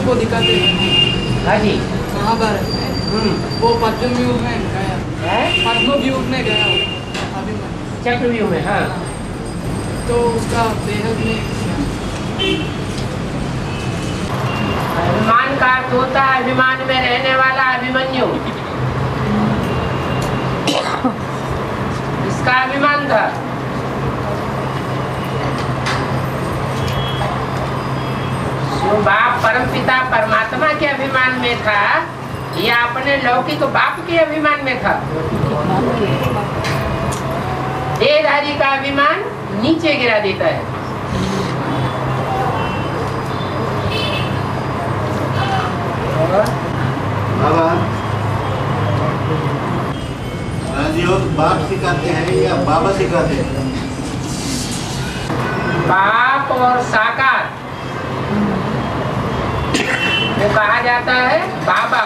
को दिखाते हैं। हाँ जी। महाभारत में वो पद्मव्यूह में गया, पद्मव्यूह में गया अभिमन्यु, चक्रव्यूह में। हाँ, तो उसका बेहद में अभिमान का अर्थ होता है अभिमान में रहने वाला अभिमन्यु। इसका अभिमान था। जो बाप परमपिता परमात्मा के अभिमान में था या अपने लौकिक बाप के अभिमान में था। देहधारी का अभिमान नीचे गिरा देता है। बाबा, राजयोग बाप सिखाते हैं या बाबा सिखाते हैं? बाप और साकार को कहा जाता है बाबा,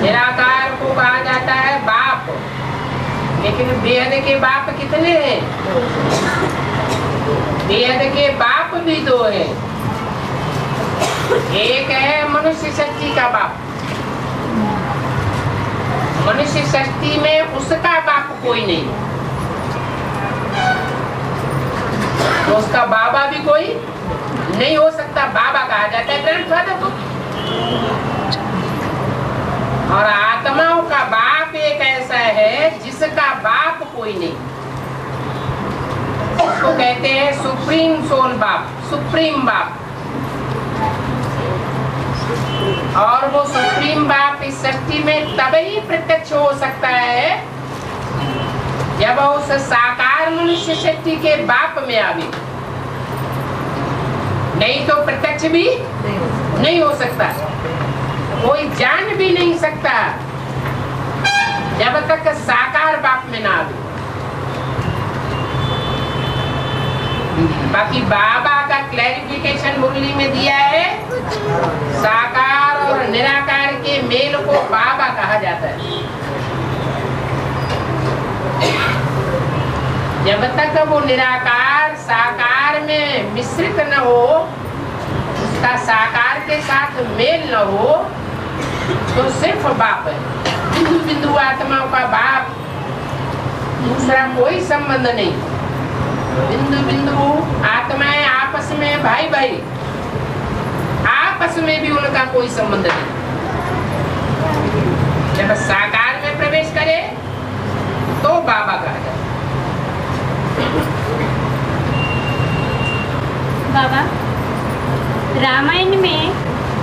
निराकार को कहा जाता है बाप। लेकिन बेहद के बाप कितने हैं? बेहद के बाप भी दो हैं। एक है मनुष्य शक्ति का बाप। मनुष्य शक्ति में उसका बाप कोई नहीं, तो उसका बाबा भी कोई नहीं हो सकता। बाबा कहा जाता है ग्रैंडफादर को। और आत्माओं का बाप एक ऐसा है जिसका बाप कोई नहीं, उसको कहते हैं सुप्रीम सोल बाप, सुप्रीम बाप। और वो सुप्रीम बाप इस शक्ति में तभी प्रत्यक्ष हो सकता है जब उस साकार मनुष्य शक्ति के बाप में आवे, नहीं तो प्रत्यक्ष भी नहीं हो सकता। कोई जान भी नहीं सकता जब तक साकार बाप में ना आवे। बाकी बाबा का क्लैरिफिकेशन मुरली में दिया है, साकार और निराकार के मेल को बाबा कहा जाता है। जब तक वो निराकार साकार में मिश्रित न हो, उसका साकार के साथ मेल न हो, तो सिर्फ बाप है। बिंदु बिंदु आत्माओं का बाप, दूसरा कोई संबंध नहीं। बिंदु बिंदु आत्माएं आपस में भाई भाई, आपस में भी उनका कोई संबंध नहीं। जब साकार में प्रवेश करे तो बाबा कहा जाए। बाबा, रामायण में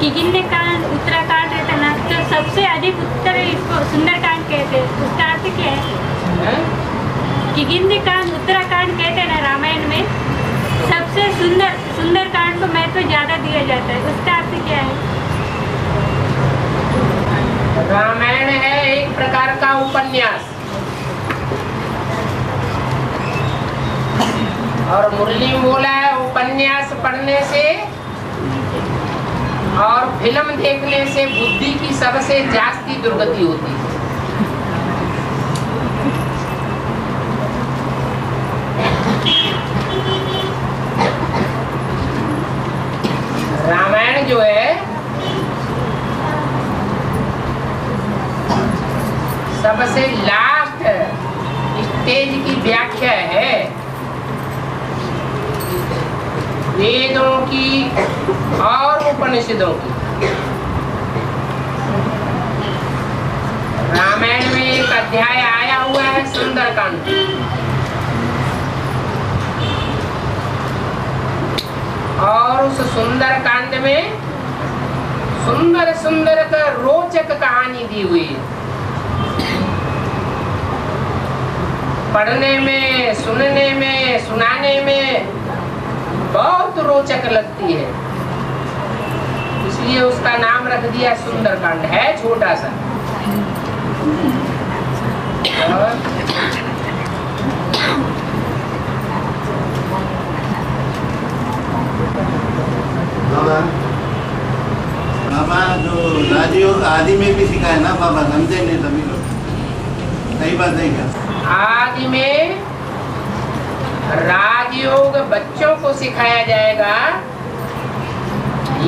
किगिंदकांड उत्तराकांड रहता ना, तो सबसे अधिक उत्तर इसको सुंदरकांड कहते हैं, उसका अर्थ क्या है? किगिंदकांड उत्तराकांड कहते हैं ना रामायण में, सबसे सुंदरकांड को महत्व ज्यादा दिया जाता है, उसका अर्थ क्या है? रामायण है एक प्रकार का उपन्यास, और मुरली में बोला है उपन्यास पढ़ने से और फिल्म देखने से बुद्धि की सबसे जास्ती दुर्गति होती है। रामायण जो है सबसे लास्ट स्टेज की व्याख्या है वेदों की और उपनिषदों की। रामायण में एक अध्याय आया हुआ है सुंदरकांड, और उस सुंदरकांड में सुंदर सुंदर का रोचक कहानी दी हुई है। पढ़ने में, सुनने में, सुनाने में बहुत रोचक लगती है, इसलिए उसका नाम रख दिया सुंदरकांड। है छोटा सा। बाबा जो राजयोग आदि में भी सिखाया ना बाबा, समझे नहीं सभी लोग, सही बात है क्या? आदि में राजयोग बच्चों को सिखाया जाएगा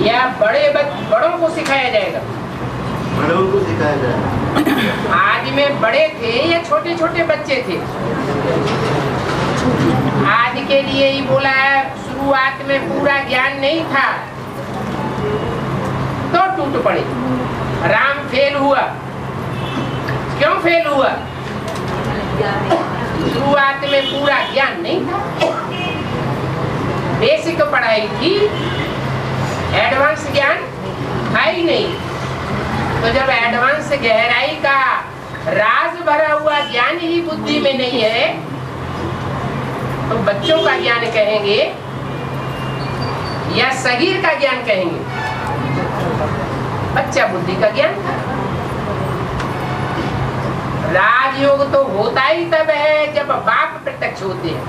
या बड़ों को सिखाया जाएगा? बड़ों को सिखाया जाएगा। आज में बड़े थे या छोटे छोटे बच्चे थे? आज के लिए ही बोला है, शुरुआत में पूरा ज्ञान नहीं था तो टूट पड़े। राम फेल हुआ, क्यों फेल हुआ? शुरुआत में पूरा ज्ञान नहीं था, बेसिक पढ़ाई थी, एडवांस ज्ञान था ही नहीं। तो जब एडवांस गहराई का राज भरा हुआ ज्ञान ही बुद्धि में नहीं है तो बच्चों का ज्ञान कहेंगे या सगीर का ज्ञान कहेंगे? बच्चा बुद्धि का ज्ञान। राजयोग तो होता ही तब है जब बाप प्रत्यक्ष होते हैं,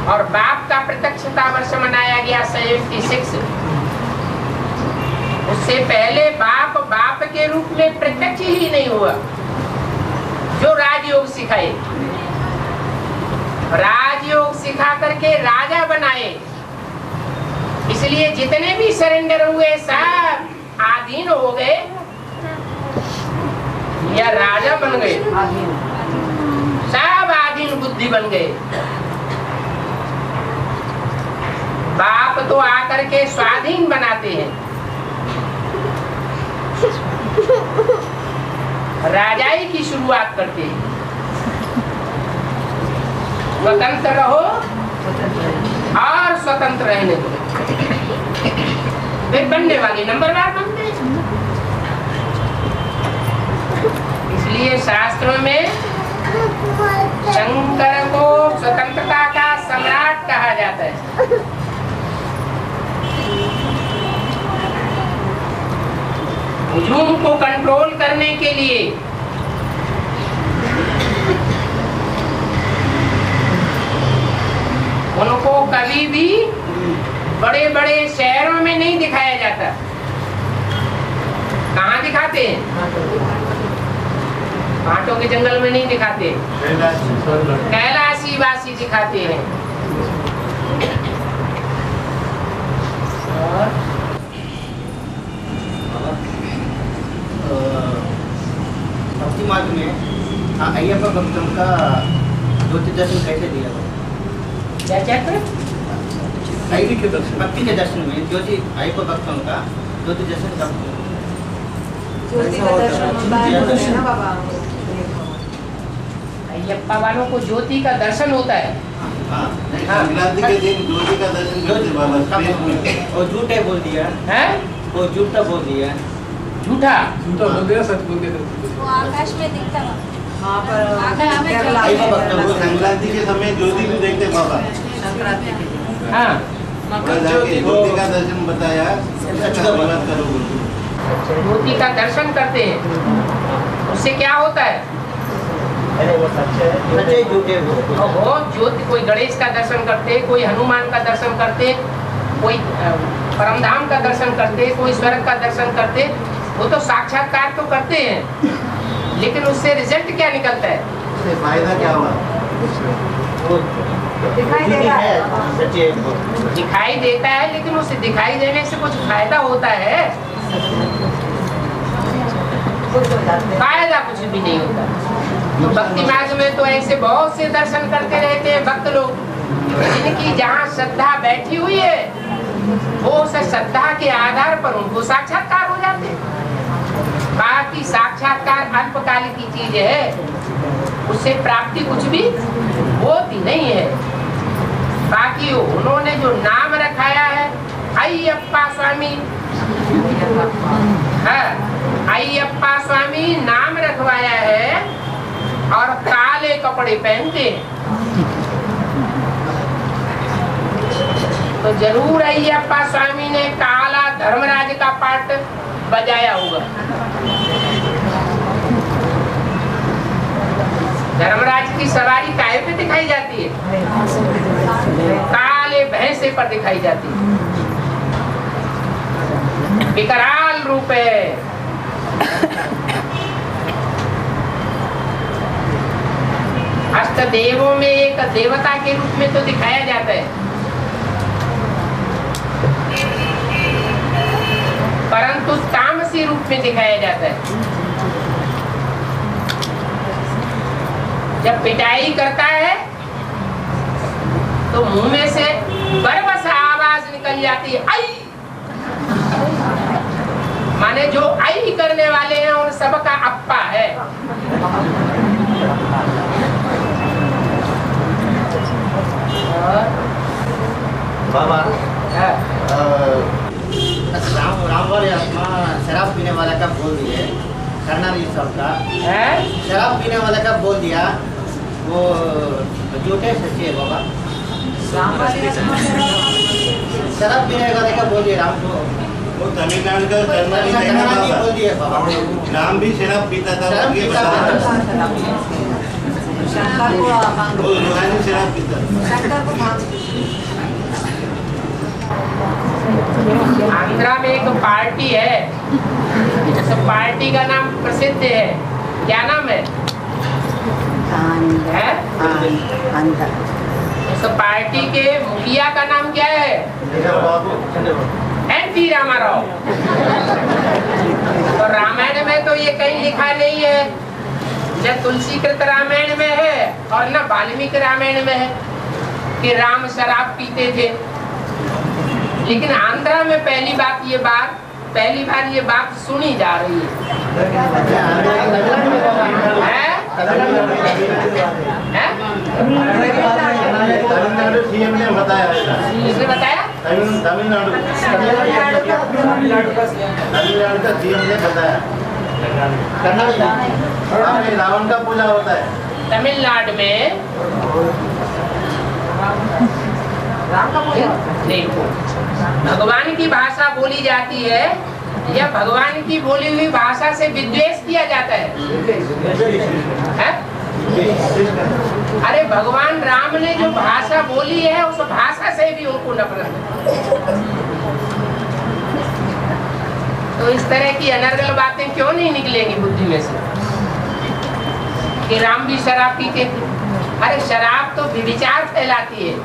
और बाप का प्रत्यक्षता वर्ष मनाया गया 76। उससे पहले बाप के रूप में प्रत्यक्ष ही नहीं हुआ जो राजयोग सिखाए। राजयोग सिखा करके राजा बनाए, इसलिए जितने भी सरेंडर हुए सब आधीन हो गए या राजा बन गए, सब आधीन बुद्धि बन गए। बाप तो आकर के स्वाधीन बनाते हैं, राजाई की शुरुआत करते हैं। स्वतंत्र रहो और स्वतंत्र रहने दो, फिर बनने वाले नंबरवार बनते हैं। इसलिए शास्त्रों में शंकर को स्वतंत्रता का सम्राट कहा जाता है। हुजूम को कंट्रोल करने के लिए उनको कभी भी बड़े बड़े शहरों में नहीं दिखाया जाता। कहाँ दिखाते हैं? कांटों के जंगल में नहीं दिखाते, कैलाशी वासी दिखाते हैं। भक्ति मार्ग में अय्यप्पा भक्तों का ज्योति दर्शन कैसे दिया? क्या चैप्टर? भक्ति के दर्शन में ज्योति अय्यप्पा भक्तों का ज्योति दर्शन कब? अय्यप्पा वालों को ज्योति का दर्शन होता है। संक्रांति के दिन ज्योति का दर्शन करते बाबा। और झूठे बोल दिया है, वो झूठा बोल दिया। झूठा बोल दिया, सच बोल दिया। वो आकाश में दिखता है। हाँ, पर अय्यप्पा भक्त वो संक्रांति के समय ज्योति भी देखते बाबा। संक्रांति के दिन। हाँ, ज्योति का दर्शन बताया, बात करो। ज्योति का दर्शन करते हैं, उससे क्या होता है? सच्चे झूठे वो ज्योति, कोई गणेश का दर्शन करते, कोई हनुमान का दर्शन करते, कोई परमधाम का दर्शन करते, कोई स्वर्ग का दर्शन करते, वो तो साक्षात्कार तो करते हैं, लेकिन उससे रिजल्ट क्या निकलता है? उससे फायदा क्या हुआ? दिखाई देता है। सच्चे दिखाई देता है, लेकिन उसे दिखाई देने से कुछ फायदा होता है? फायदा कुछ भी नहीं होता। तो भक्ति मार्ग में तो ऐसे बहुत से दर्शन करते रहते हैं भक्त लोग, जिनकी जहाँ श्रद्धा बैठी हुई है वो उस श्रद्धा के आधार पर उनको साक्षात्कार हो जाते हैं। बाकी साक्षात्कार अल्पकाल की चीज है, उससे प्राप्ति कुछ भी होती नहीं है। बाकी उन्होंने जो नाम रखाया है अय्यप्पा स्वामी, अय्यप्पा स्वामी नाम रखवाया है और काले कपड़े पहनते हैं, तो जरूर अय्यप्पा स्वामी ने काला धर्मराज का पार्ट बजाया होगा। धर्मराज की सवारी काहे पे दिखाई जाती है? काले भैंसे पर दिखाई जाती है। विकराल रूप है। अष्ट देवों में एक देवता के रूप में तो दिखाया जाता है, में दिखाया जाता है। जब पिटाई करता है तो मुंह में से बरबस आवाज निकल जाती है, आई। माने जो आई करने वाले हैं उन सबका अप्पा है। बाबा राम वाले आत्मा शराब पीने वाला का बोल दिए, करना नहीं सबका। शराब पीने वाला का बोल दिया, वो झूठे सच्चे है बाबा। शराब पीने वाले का बोल दिया राम को। वो तमिलनाडु का कर्नाटक बोल दिया बाबा। राम भी शराब पीता था, ये बता रहा है। वो रूहानी शराब पीता था। आंध्रा में एक पार्टी है, उस पार्टी का नाम प्रसिद्ध है। क्या नाम है? उस पार्टी के मुखिया का नाम क्या है? एनटी रामाराव। तो रामायण में तो ये कहीं लिखा नहीं है, न तुलसीकृत रामायण में है और न वाल्मीकि रामायण में है कि राम शराब पीते थे। लेकिन आंध्रा में पहली बार ये बात सुनी जा रही है। तमिलनाडु सीएम ने बताया। किसने बताया? तमिलनाडु का सीएम ने बताया। रावण का पूजा होता है तमिलनाडु में। देखो, भगवान की भाषा बोली जाती है या भगवान की बोली हुई भाषा से विद्वेष किया जाता है? अरे भगवान राम ने जो भाषा बोली है उस भाषा से भी उनको नफरत है। तो इस तरह की अनर्गल बातें क्यों नहीं निकलेंगी बुद्धि में से कि राम भी शराब पीते थे? अरे शराब तो व्यभिचार फैलाती है।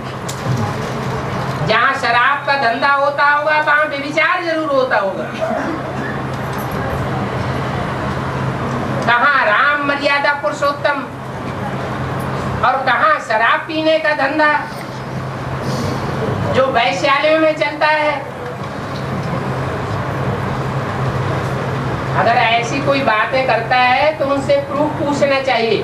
जहाँ शराब का धंधा होता होगा वहाँ व्यभिचार जरूर होता होगा। कहाँ राम मर्यादा पुरुषोत्तम और कहाँ शराब पीने का धंधा जो वैश्यालयों में चलता है। अगर ऐसी कोई बातें करता है तो उनसे प्रूफ पूछना चाहिए।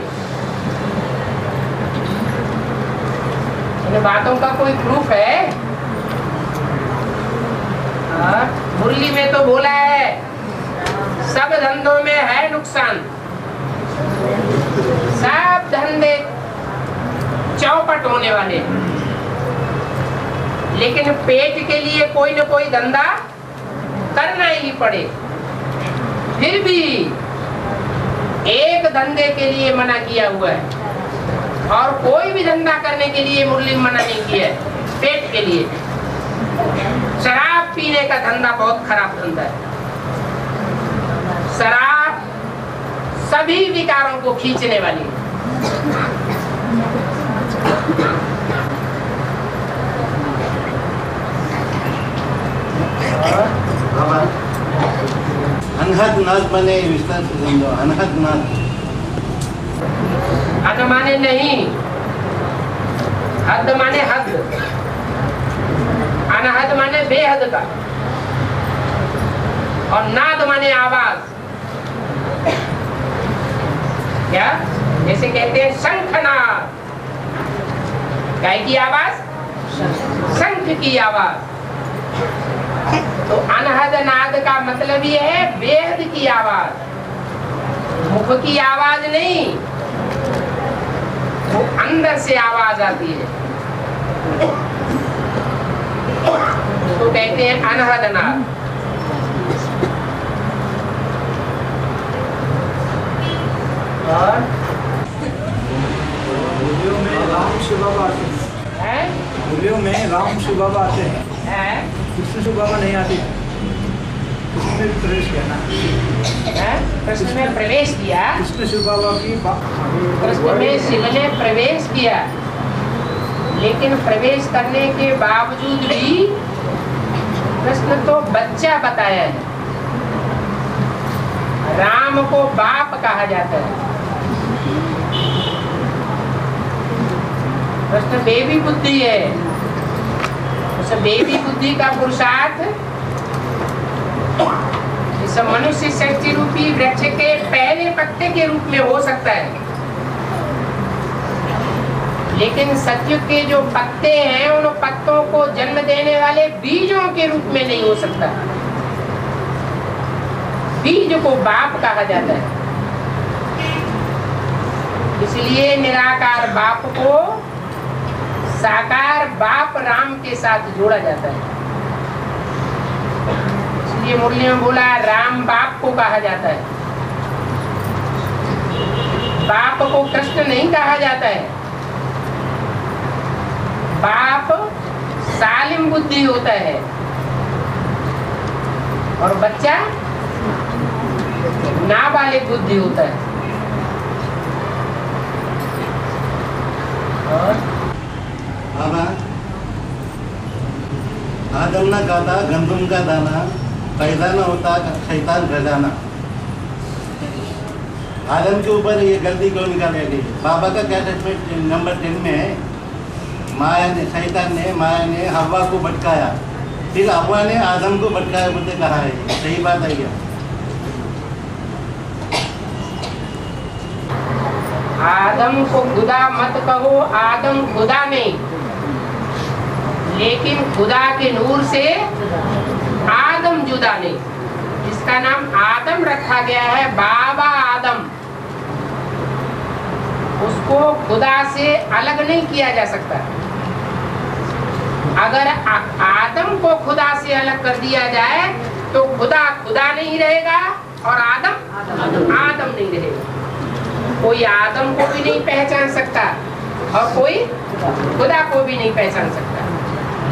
इन बातों का कोई प्रूफ है? मुरली में तो बोला है सब धंधों में है नुकसान, सब धंधे चौपट होने वाले, लेकिन पेट के लिए कोई न कोई धंधा करना ही पड़े। फिर भी एक धंधे के लिए मना किया हुआ है और कोई भी धंधा करने के लिए मुरली मना नहीं किया है, पेट के लिए। शराब पीने का धंधा बहुत खराब धंधा है। शराब सभी विकारों को खींचने वाली है। अनहद नाथ माने विस्तार से समझो। अनहद नाथ हद माने नहीं, हद माने हद, अनहद माने बेहद का, और नाद माने आवाज। क्या? जैसे कहते हैं शंखनाद, गाय की आवाज, शंख की आवाज। तो अनहद नाद का मतलब ये है बेहद की आवाज, मुख की आवाज नहीं, वो अंदर से आवाज आती है तो कहते हैं अनहद नाद। और होलियों में राम शिव बाबा आते हैं। होलियों में राम शिव बाबा आते हैं, कृष्ण शिव बाबा नहीं आते। कृष्ण में प्रवेश किया ना, कृष्ण में प्रवेश किया, कृष्ण शिव बाबा की कृष्ण में शिव ने प्रवेश किया, लेकिन प्रवेश करने के बावजूद भी कृष्ण तो बच्चा बताया है। राम को बाप कहा जाता है। कृष्ण बेबी बुद्धि है। उस बेबी बुद्धि का पुरुषार्थ इस मनुष्य शक्ति रूपी वृक्ष के पहले पत्ते के रूप में हो सकता है, लेकिन सत्युग के जो पत्ते हैं उन पत्तों को जन्म देने वाले बीजों के रूप में नहीं हो सकता। बीज को बाप कहा जाता है। इसलिए निराकार बाप को साकार बाप राम के साथ जोड़ा जाता है। इसलिए मुरली में बोला राम बाप को कहा जाता है। बाप को कृष्ण नहीं कहा जाता है। बाप सालिम बुद्धि होता है और बच्चा नाबालिग बुद्धि होता है। और बाबा आदम ना खाता गंदुम का दाना, पैदा न होता शैतान खजाना। आदम के ऊपर ये गलती क्यों निकाली गई? बाबा का क्या स्टेटमेंट नंबर 10 में है, शैतान ने माया ने हवा को भटकाया, फिर हवा ने आदम को भटकाया बोलते कहा है। सही बात है क्या? आदम को खुदा मत कहो, आदम खुदा नहीं, लेकिन खुदा के नूर से आदम जुदा नहीं। इसका नाम आदम रखा गया है, बाबा आदम। उसको खुदा से अलग नहीं किया जा सकता। अगर आदम को खुदा से अलग कर दिया जाए तो खुदा खुदा नहीं रहेगा और आदम आदम नहीं रहेगा। कोई आदम को भी नहीं पहचान सकता और कोई खुदा को भी नहीं पहचान सकता।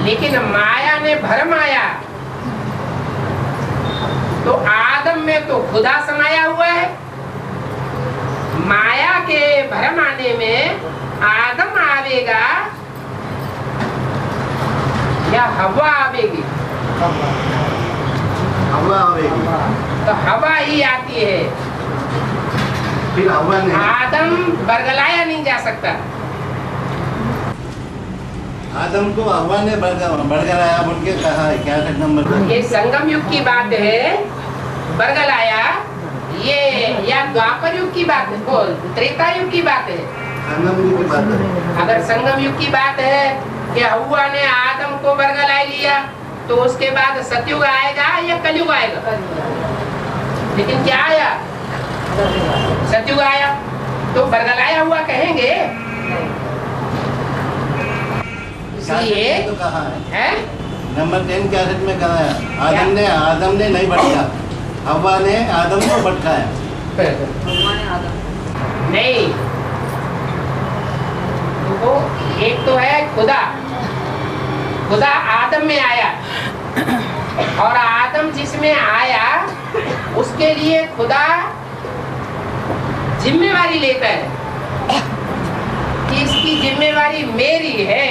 लेकिन माया ने भरम आया तो आदम में तो खुदा समाया हुआ है, माया के भरम आने में आदम आवेगा या हवा आवेगी? हवा आवेगी। तो हवा ही आती है, फिर हवा ने आदम बरगलाया नहीं जा सकता। आदम को हवा ने बरगलाया बोल के कहा है। क्या नंबर? ये संगम युग की बात है। बरगलाया ये या द्वापर युग की बात है, त्रेता युग की बात है। संगम युग की बात है। अगर संगम युग की बात है कि हवा ने आदम को बरगला लिया तो उसके बाद सतयुग आएगा या कलयुग आएगा? लेकिन क्या आया? सतयुग आया। तो बरगलाया हुआ कहेंगे? इसलिए तो कहा है नंबर 10 क्या में कहा है? आदम ने नहीं भटका, हवा ने आदम को भटकाया। नहीं, तो एक तो है खुदा। खुदा आदम में आया और आदम जिसमें आया उसके लिए खुदा जिम्मेवारी लेता है कि इसकी जिम्मेवारी मेरी है।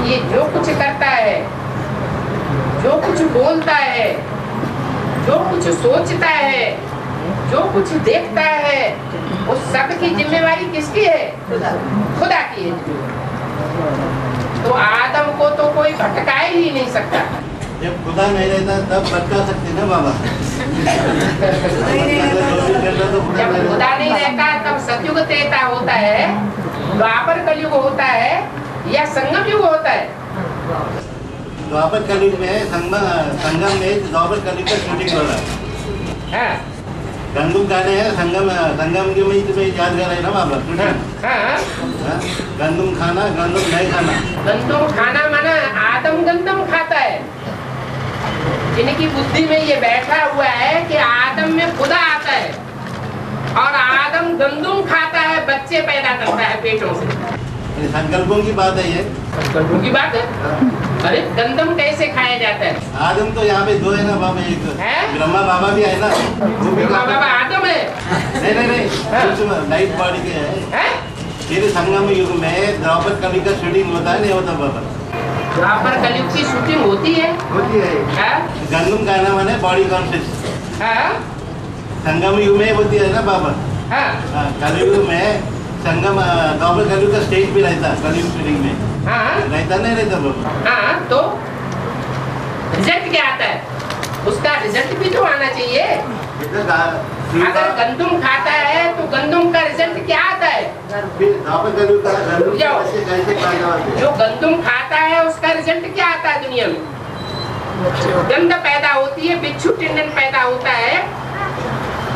ये जो कुछ करता है, जो कुछ बोलता है, जो कुछ सोचता है, जो कुछ देखता है, उस सब की जिम्मेवारी किसकी है? खुदा की है। तो आदम को तो कोई भटका ही नहीं सकता। जब खुदा नहीं रहता तब भटका सकते ना बाबा। जब खुदा नहीं रहता तब सतयुग त्रेता होता है, द्वापर कलयुग होता है या संगम युग होता है? द्वापर कलयुग में संगम में द्वापर कलयुग का शूटिंग हो रहा है। गंदुम गाने हैं संगम के में तुम्हें याद कर रहे ना बाबा? गंदुम खाना, गंदुम नहीं खाना। गंदुम खाना माना आदम गंदम खाता है। जिनकी बुद्धि में ये बैठा हुआ है कि आदम में खुदा आता है और आदम गंदुम खाता है, बच्चे पैदा करता है पेटों से। संकल्पों की बात है ये। संकल्पों की बात है। अरे गंदम कैसे खाया जाता है? आदम तो यहाँ पे 2 है ना बाबा, एक ब्रह्मा बाबा भी है ना। ब्रह्मा बाबा आदम है? नहीं कुछ लाइट बॉडी के है। फिर संगम युग में द्वापर कलयुग का शूटिंग होता है नहीं होता बाबा? द्वापर कलयुग की शूटिंग होती है। गंदुम खाना माने बॉडी कॉन्शियस। संगम युग में होती है ना बाबा। हाँ हाँ, कलयुग में संगम द्वापर कलयुग का स्टेज भी रहता, कलयुग फीलिंग में हाँ रहता नहीं रहता बाबा। हाँ, तो रिजल्ट क्या आता है? उसका रिजल्ट भी तो आना चाहिए। अगर गंदुम खाता है तो गंदुम का रिजल्ट क्या आता है? द्वापर कलयुग का गंदुम जाओ। कैसे पैदा होते हैं? जो गंदुम खाता है उसका रिजल्ट क्या आता है दुनिया में? गंध पैदा होती है, बिच्छू टिंडन पैदा होता है,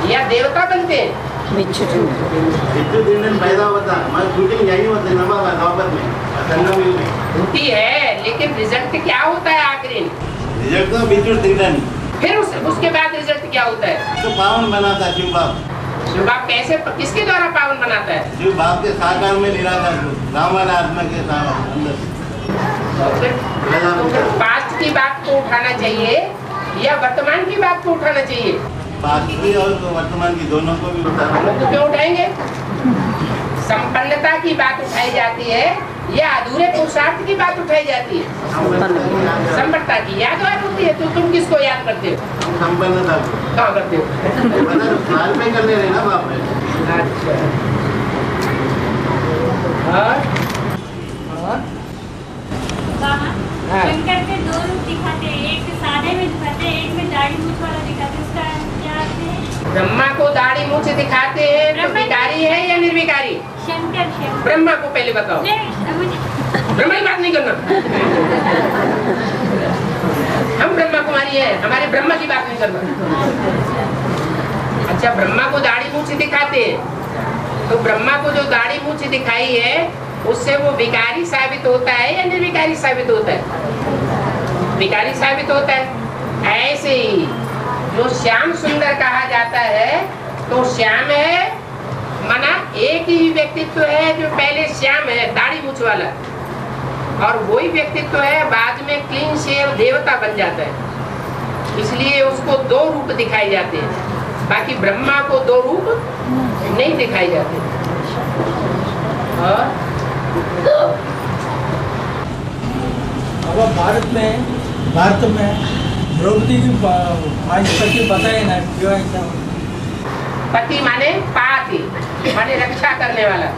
या देवता बनते हैं? बिच्छू टिंडन पैदा होता है, हमारी शूटिंग यही होती है ना बाबा द्वापर में, संगम युग में होती है, लेकिन रिजल्ट क्या होता है आखिरी में? रिजल्ट तो बिच्छू टिंडन। फिर उसके बाद रिजल्ट क्या होता है? तो पावन बनाता है शिव बाप। शिव बाप कैसे, किसके द्वारा पावन बनाता है? शिव बाप के साकार में निराकार को, रामायण आत्मा के अंदर। तो फिर पास्ट की बात को उठाना चाहिए या वर्तमान की बात को उठाना चाहिए? पास्ट की और वर्तमान की दोनों को भी उठाना। तो क्यों उठाएंगे? संपन्नता की बात उठाई जाती है या अधूरे पुरुषार्थ की बात उठाई जाती है? संपन्नता की याद होती है, तो तुम किसको याद करते हो? संपन्नता कहाँ करते हो? साल में करने रहे ना बाप में। अच्छा, और हाँ। शंकर के दो रूप दिखाते हैं, एक सादे में दिखाते हैं, एक में दाढ़ी मूछ वाला दिखाते हैं, उसका क्या अर्थ है? ब्रह्मा को दाढ़ी मूछ दिखाते हैं तो विकारी है या निर्विकारी? शंकर ब्रह्मा को पहले बताओ। ब्रह्मा की बात नहीं करना, हम ब्रह्मा कुमारी हैं, हमारे ब्रह्मा की बात नहीं करना। अच्छा, ब्रह्मा को दाढ़ी मूछ दिखाते हैं, तो ब्रह्मा को जो दाढ़ी मूछ दिखाई है उससे वो विकारी साबित होता है या निर्विकारी साबित होता है? विकारी साबित होता है। ऐसे ही जो श्याम सुंदर कहा जाता है, तो श्याम है माना एक ही व्यक्तित्व है जो पहले श्याम है दाढ़ी मूछ वाला, और वही व्यक्तित्व है बाद में क्लीन शेव देवता बन जाता है, इसलिए उसको दो रूप दिखाए जाते हैं। बाकी ब्रह्मा को दो रूप नहीं दिखाए जाते। और अब भारत में द्रौपदी की आज पति बताए ना क्यों ऐसा? पति माने पाति, माने रक्षा करने वाला।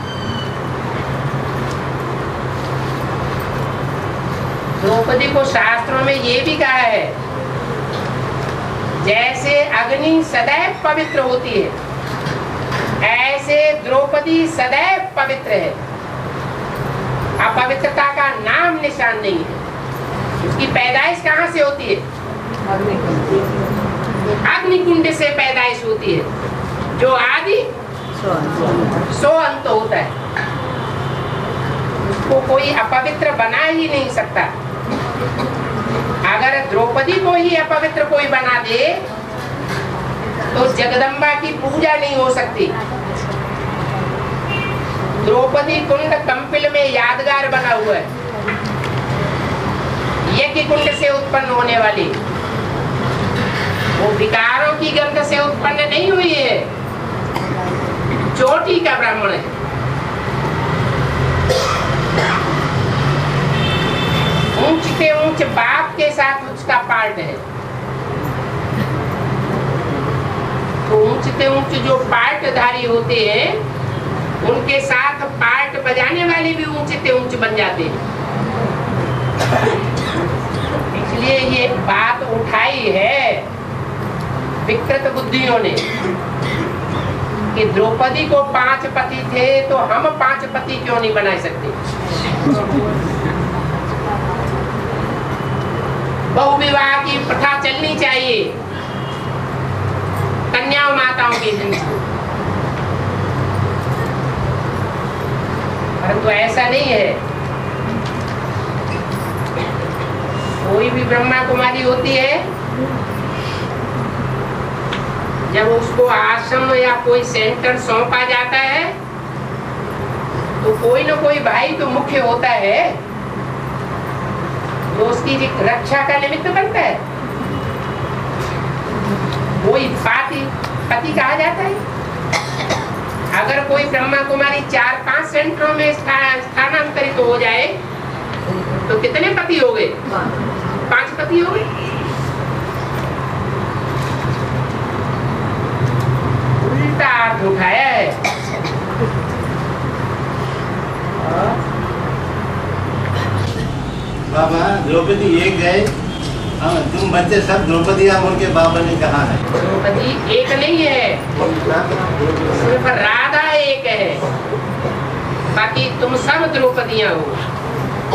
द्रौपदी को शास्त्रों में ये भी कहा है, जैसे अग्नि सदैव पवित्र होती है, ऐसे द्रौपदी सदैव पवित्र है। अपवित्रता का नाम निशान नहीं है। उसकी पैदाइश कहाँ से होती है? अग्निकुंड से पैदाइश होती है, जो आदि सो अंत होता है। उसको कोई अपवित्र बना ही नहीं सकता। अगर द्रौपदी को ही अपवित्र कोई बना दे तो जगदम्बा की पूजा नहीं हो सकती। द्रौपदी कुंड कंपिल में यादगार बना हुआ है, यज्ञ कुंड से उत्पन्न होने वाली, वो विकारों की गंध से उत्पन्न नहीं हुई है, चोटी का ब्राह्मण है। ऊंच के ऊंच बाप के साथ उसका पार्ट है, तो ऊंच के ऊंच जो पार्टधारी होते हैं उनके साथ पार्ट बजाने वाले भी ऊंचे ऊंच बन जाते हैं। इसलिए ये बात उठाई है विकृत बुद्धियों ने कि द्रौपदी को 5 पति थे तो हम 5 पति क्यों नहीं बना सकते? बहुविवाह की प्रथा चलनी चाहिए कन्या माताओं की जिंदगी, परंतु ऐसा नहीं है। कोई भी ब्रह्मा कुमारी होती है, जब उसको आश्रम या कोई सेंटर सौंपा जाता है तो कोई न कोई भाई तो मुख्य होता है, तो उसकी रक्षा का निमित्त बनता है। कोई पति कहा जाता है। अगर कोई ब्रह्मा कुमारी 4-5 सेंटरों में स्थानांतरित हो जाए तो कितने पति हो गए? 5 पति हो गए। हाथ उठाया है। बाबा द्रौपदी एक गए, तुम बच्चे सब द्रौपदियाँ बोल के बाबा ने कहा है। द्रौपदी एक नहीं है, सिर्फ राधा एक है, बाकी तुम सब द्रौपदियाँ हो,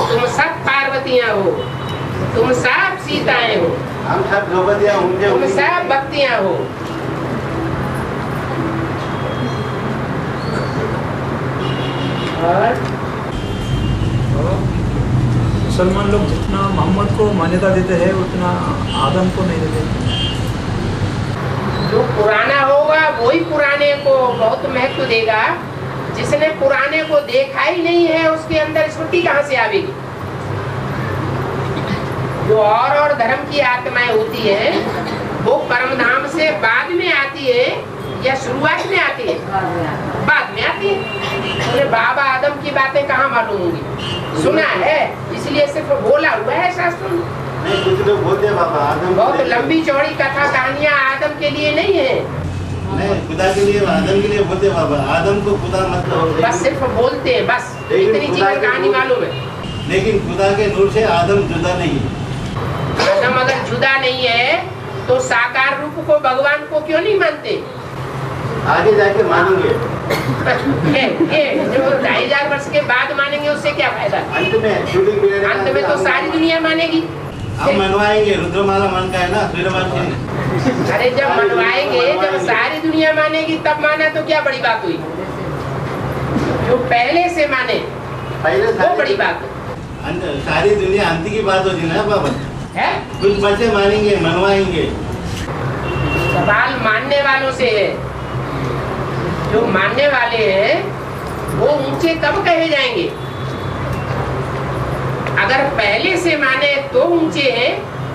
तुम सब पार्वतियाँ हो, तुम सब सीताएं हो, हम सब द्रौपदियाँ उनके तुम सब भक्तियाँ हो। और मुसलमान लोग जितना मोहम्मद को मान्यता देते हैं उतना आदम को नहीं देते। जो पुराना होगा वही पुराने को बहुत महत्व देगा। जिसने पुराने को देखा ही नहीं है उसके अंदर स्मृति कहाँ से आवेगी। जो और धर्म की आत्माएं होती है वो परम धाम से बाद में आती है या शुरुआत में आती है? बाद में आती है। तो बाबा आदम की बातें कहाँ मालूम होंगी? सुना है इसलिए सिर्फ बोला हुआ है शास्त्रों में। नहीं, कुछ लोग बोलते हैं बाबा आदम बहुत लंबी चौड़ी कथा कहानियां आदम के लिए नहीं है। नहीं, खुदा के लिए आदम के लिए बोलते हैं बाबा। आदम को खुदा मतलब बस सिर्फ बोलते हैं, बस इतनी जीवन कहानी मालूम है। लेकिन खुदा के नूर से आदम जुदा नहीं है। आदम अगर जुदा नहीं है तो साकार रूप को भगवान को क्यों नहीं मानते? आगे जाके मानेंगे। जो 2500 वर्ष के बाद मानेंगे उससे क्या फायदा? अंत में तो सारी दुनिया मानेगी। हम मनवाएंगे, रुद्रमाला मन का है ना, सूर्यवंशी। अरे जब मनवाएंगे, जब सारी दुनिया मानेगी तब माना तो क्या बड़ी बात हुई? जो पहले से माने वो बड़ी बात है। सारी दुनिया अंत की बात होती ना बाबा है। कुछ बच्चे मानेंगे, मनवाएंगे। सवाल मानने वालों से है। जो मानने वाले हैं वो ऊंचे कब कहे जाएंगे? अगर पहले से माने तो ऊंचे हैं,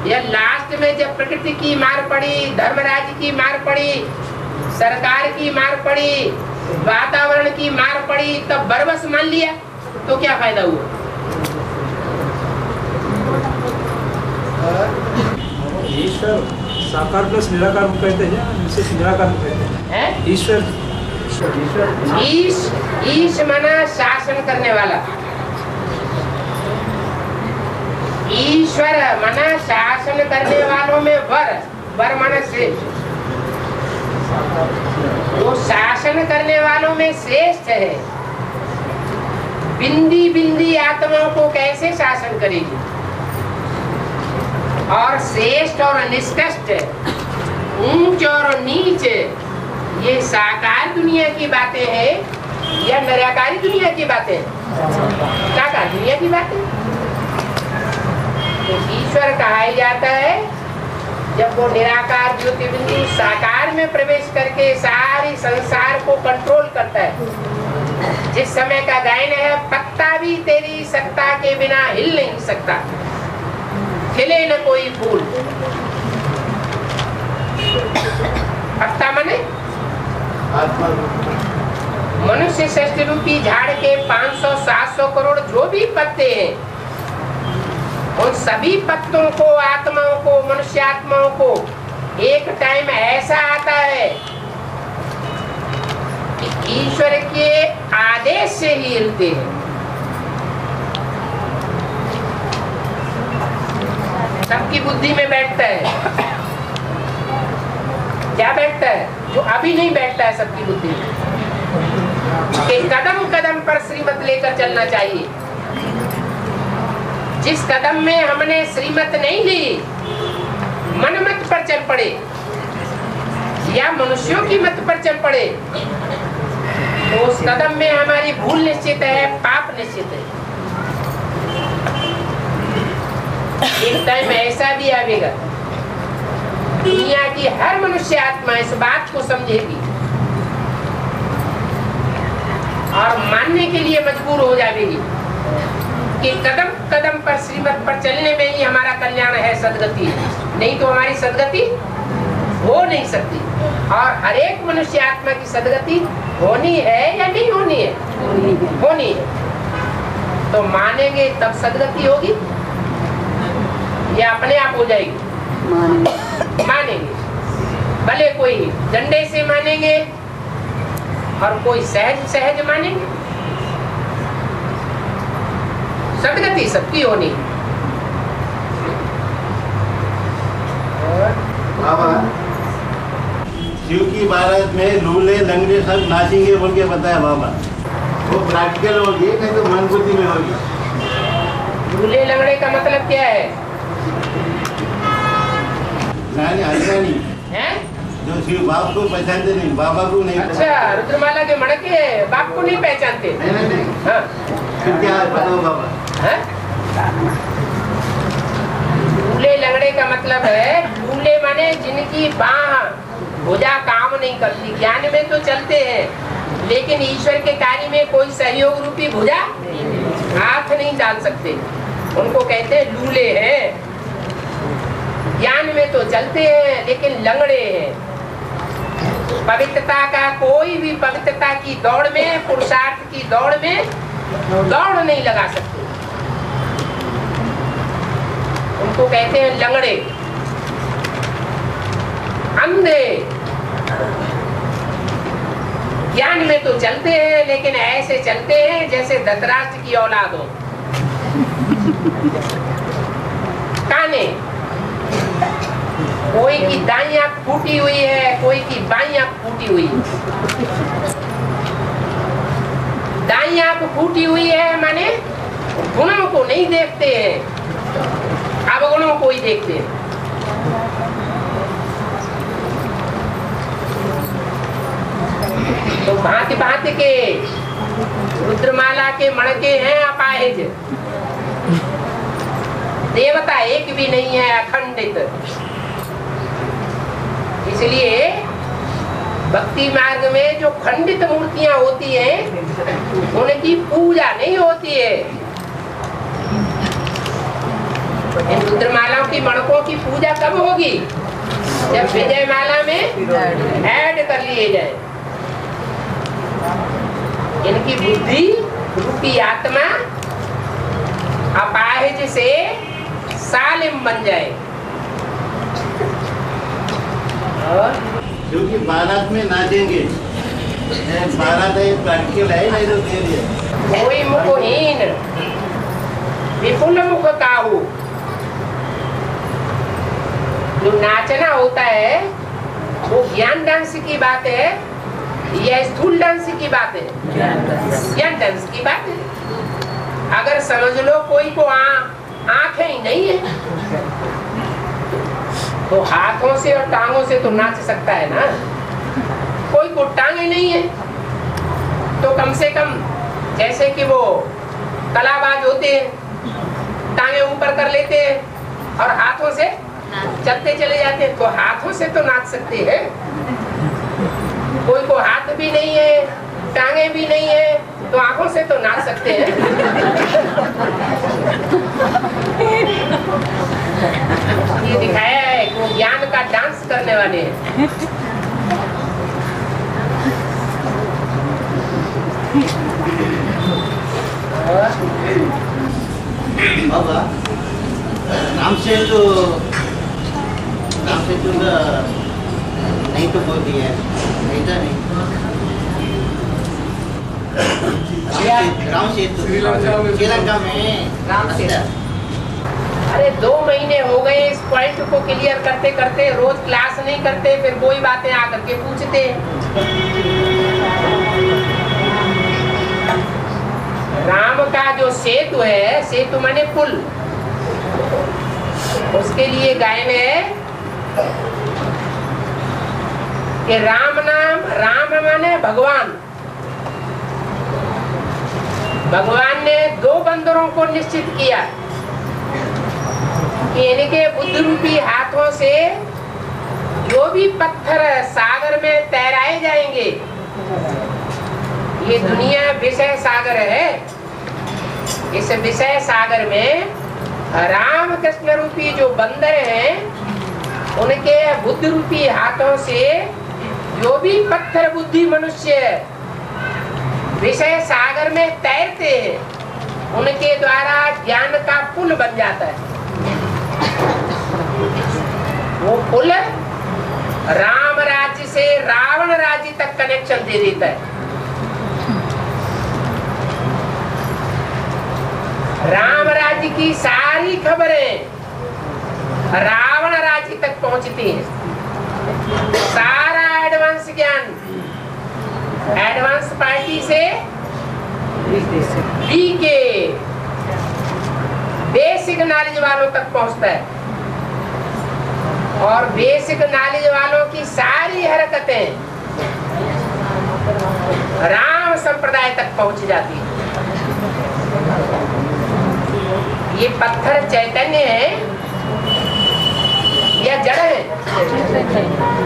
या लास्ट में जब प्रकृति की मार पड़ी, धर्मराज की मार पड़ी, सरकार की मार पड़ी, वातावरण की मार पड़ी, तब बरबस मान लिया तो क्या फायदा हुआ? ईश्वर साकार प्लस निराकार कहते हैं, विशेष निराकार कहते हैं। ईश्वर ईश मना शासन करने वाला, ईश्वर मना शासन करने वालों में वर मना श्रेष्ठ। वो शासन करने वालों में श्रेष्ठ है। बिंदी बिंदी आत्माओं को कैसे शासन करेगी? और श्रेष्ठ और निष्कृष्ट, ऊंच और नीच, ये साकार दुनिया की बातें हैं या निराकारी दुनिया की बातें? साकार दुनिया की बातें। तो ईश्वर कहा जाता है जब वो निराकार ज्योतिबिंदु साकार में प्रवेश करके सारी संसार को कंट्रोल करता है। जिस समय का गायन है, पत्ता भी तेरी सत्ता के बिना हिल नहीं सकता, खिले न कोई फूल। पत्ता मने मनुष्य सृष्टि रूपी झाड़ के 500-700 करोड़ जो भी पत्ते हैं, उन सभी पत्तों को, आत्माओं को, मनुष्य आत्माओं को एक टाइम ऐसा आता है कि ईश्वर के आदेश से ही हिलते हैं। सबकी बुद्धि में बैठता है। क्या बैठता है? जो अभी नहीं बैठता है सबकी बुद्धि में, कि कदम कदम पर श्रीमत लेकर चलना चाहिए। जिस कदम में हमने श्रीमत नहीं ली, मनमत पर चल पड़े या मनुष्यों की मत पर चल पड़े, तो उस कदम में हमारी भूल निश्चित है, पाप निश्चित है। एक टाइम ऐसा भी आएगा, दुनिया की हर मनुष्य आत्मा इस बात को समझेगी और मानने के लिए मजबूर हो जाएगी कि कदम कदम पर श्रीमत पर चलने में ही हमारा कल्याण है, सदगति है। नहीं तो हमारी सदगति हो नहीं सकती। और हर एक मनुष्य आत्मा की सदगति होनी है या नहीं होनी है? होनी है। तो मानेंगे तब सदगति होगी या अपने आप हो जाएगी? मानेंगे। भले कोई डंडे से मानेंगे और कोई सहज सहज मानेंगे। सदगति सबकी होनी। बाबा शिव की बारात में लूले लंगड़े सब नाचेंगे बोल के बताया बाबा। वो प्रैक्टिकल होगी नहीं तो मन बुद्धि में होगी। लूले लंगड़े का मतलब क्या है? नहीं हैं? जो शिव बाप को पहचानते नहीं, बाबा को नहीं। अच्छा, रुद्रमाला के मणके बाप को नहीं पहचानते। नहीं। हाँ। फिर क्या है बताओ बाबा। हैं? लूले लंगड़े का मतलब है, लूले माने जिनकी बाह भुजा काम नहीं करती। ज्ञान में तो चलते हैं लेकिन ईश्वर के कार्य में कोई सहयोग रूपी भुजा हाथ नहीं डाल सकते, उनको कहते हैं लूले हैं। ज्ञान में तो चलते हैं लेकिन लंगड़े हैं। पवित्रता का कोई भी पवित्रता की दौड़ में, पुरुषार्थ की दौड़ में दौड़ नहीं लगा सकते, उनको कहते हैं लंगड़े, अंधे। ज्ञान में तो चलते हैं लेकिन ऐसे चलते हैं जैसे धतराष्ट्र की औलाद हो। काने, कोई की दाईं आंख फूटी हुई है, कोई की बाईं आंख फूटी हुई है। दाईं आंख फूटी हुई है माने गुणों को नहीं देखते हैं, अवगुणों को ही देखते हैं। तो भांति भांति के रुद्रमाला के मणके हैं अपाहिज। देवता एक भी नहीं है, अखंडित। इसलिए भक्ति मार्ग में जो खंडित मूर्तियां होती हैं उनकी पूजा नहीं होती है। इन रुद्रमालाओं की मणकों की पूजा कब होगी? जब विजय माला में ऐड कर लिए जाए। इनकी बुद्धि रूपी आत्मा अपाहिज से सालिम बन जाए। क्योंकि बारात में नाचेंगे, बारात है प्रैक्टिकल है नहीं तो दे दिया। कोई मुखहीन विपुल मुख काहू। जो नाचना होता है वो ज्ञान डांस की बात है या स्थूल डांस की बात है? ज्ञान डांस की बात है। अगर समझ लो कोई को आंखें ही नहीं है तो हाथों से और टांगों से तो नाच सकता है ना। कोई को टांगे नहीं है तो कम से कम जैसे कि वो कलाबाज होते हैं, टांगे ऊपर कर लेते हैं और हाथों से चलते चले जाते हैं, तो हाथों से तो नाच सकते हैं। कोई को हाथ भी नहीं है, टांगे भी नहीं है, तो आंखों से तो नाच सकते हैं। ये दिखाया है कि वो ज्ञान का डांस करने वाले हैं। बाबा नाम से तो नहीं तो बोल दिया है, नहीं था नहीं। राम सेतु श्रीलंका में राम सेतु। अरे 2 महीने हो गए इस पॉइंट को क्लियर करते करते, रोज क्लास नहीं करते, फिर कोई बातें आकर के पूछते। राम का जो सेतु है, सेतु माने पुल, उसके लिए गायन है कि राम नाम, राम माने भगवान। भगवान ने 2 बंदरों को निश्चित किया कि इनके बुद्ध रूपी हाथों से जो भी पत्थर सागर में तैराए जाएंगे। ये दुनिया विषय सागर है, इस विषय सागर में राम कृष्ण रूपी जो बंदर हैं उनके बुद्ध रूपी हाथों से जो भी पत्थर बुद्धि मनुष्य विषय सागर में तैरते हैं उनके द्वारा ज्ञान का पुल बन जाता है। वो पुल राम राज्य से रावण राज्य तक कनेक्शन दे देता है। राम राज्य की सारी खबरें रावण राज्य तक पहुंचती हैं। सारा एडवांस ज्ञान एडवांस पार्टी से बी के बेसिक नॉलेज वालों तक पहुंचता है और बेसिक नॉलेज वालों की सारी हरकतें राम संप्रदाय तक पहुंच जाती है। ये पत्थर चैतन्य है या जड़ है?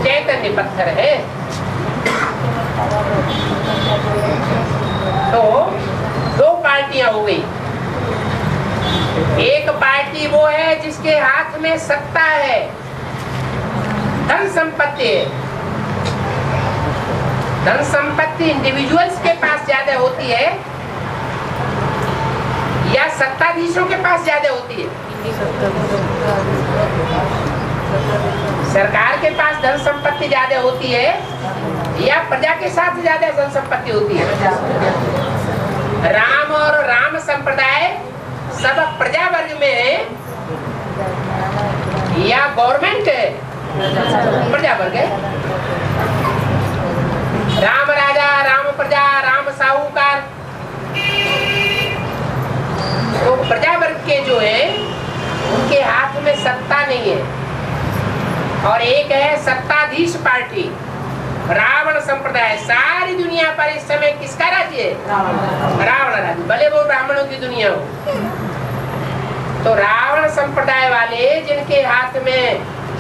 चैतन्य पत्थर है। तो दो पार्टियां हो गई। एक पार्टी वो है जिसके हाथ में सत्ता है, धन संपत्ति है। धन संपत्ति इंडिविजुअल्स के पास ज्यादा होती है या सत्ताधीशों के पास ज्यादा होती है? सरकार के पास धन संपत्ति ज्यादा होती है या प्रजा के साथ ज्यादा धन संपत्ति होती है? राम और राम संप्रदाय सब प्रजा वर्ग में है या गवर्नमेंट है? प्रजा वर्ग है। राम राजा, राम प्रजा, राम साहूकार। तो प्रजा वर्ग के जो है उनके हाथ में सत्ता नहीं है। और एक है सत्ताधीश पार्टी, रावण संप्रदाय। सारी दुनिया पर इस समय किसका राज्य है? रावण राज्य, भले वो ब्राह्मणों की दुनिया हो। तो रावण संप्रदाय वाले जिनके हाथ में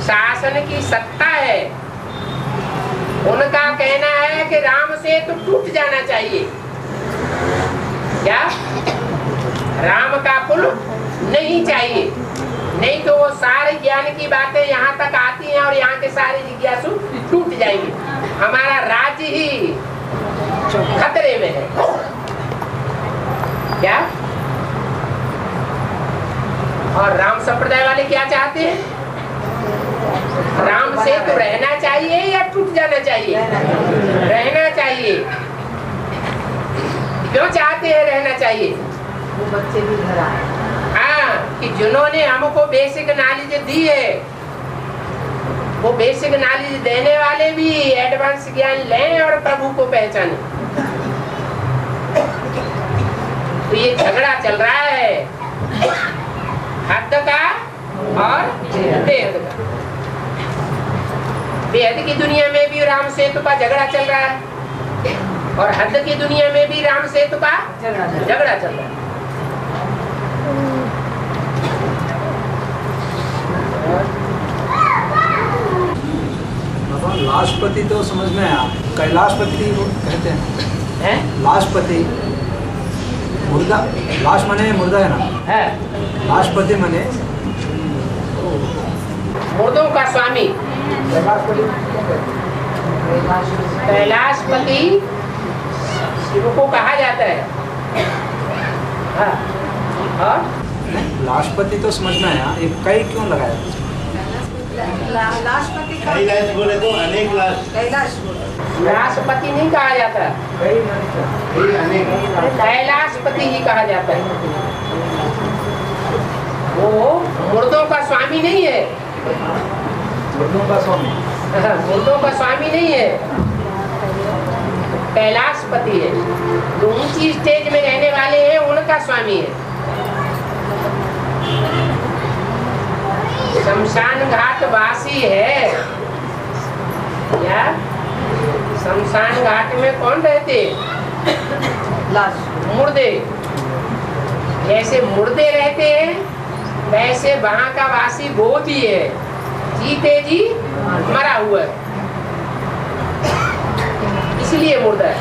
शासन की सत्ता है, उनका कहना है कि राम से तो टूट जाना चाहिए। क्या? राम का पुल नहीं चाहिए, नहीं तो वो सारे ज्ञान की बातें यहाँ तक आती हैं और यहाँ के सारे जिज्ञासु टूट जाएंगे। हमारा राज्य ही खतरे में है। क्या? और राम संप्रदाय वाले क्या चाहते हैं? राम से तो रहना चाहिए या टूट जाना चाहिए? रहना चाहिए। क्यों चाहते हैं रहना चाहिए? वो बच्चे भी घर आए। हाँ, कि जिन्होंने हमको बेसिक नॉलेज दी है, वो बेसिक नॉलेज देने वाले भी एडवांस ज्ञान लें और प्रभु को पहचानें। तो ये झगड़ा चल रहा है हद का और बेहद का। बेहद की दुनिया में भी राम सेतु का झगड़ा चल रहा है और हद की दुनिया में भी राम सेतु का झगड़ा चल रहा है। लाशपति तो समझ में आया, कैलाशपति वो कहते हैं। लाशपति मुर्दा, लाश मने मुर्दा है ना? है। लाशपति मने मुर्दों का स्वामी। कैलाशपति शिव को कहा जाता है। हाँ। और लाशपति तो समझ में आया, एक कई क्यों लगाया? लाशपति का कैलाश बोले तो अनेक लाश, कैलाश बोले। लाशपति नहीं कहा जाता, ये अनेक कैलाशपति ही कहा जाता है। वो मुर्दों का स्वामी नहीं है। मुर्दों का स्वामी? मुर्दों का स्वामी नहीं है, कैलाशपति है। जो ऊंची स्टेज में रहने वाले हैं उनका स्वामी है। शमशान घाट वासी है या शमशान घाट में कौन रहते? लाश मुर्दे। जैसे मुर्दे रहते हैं वैसे वहां का वासी वो भी है, जीते जी मरा हुआ है, इसलिए मुर्दा है।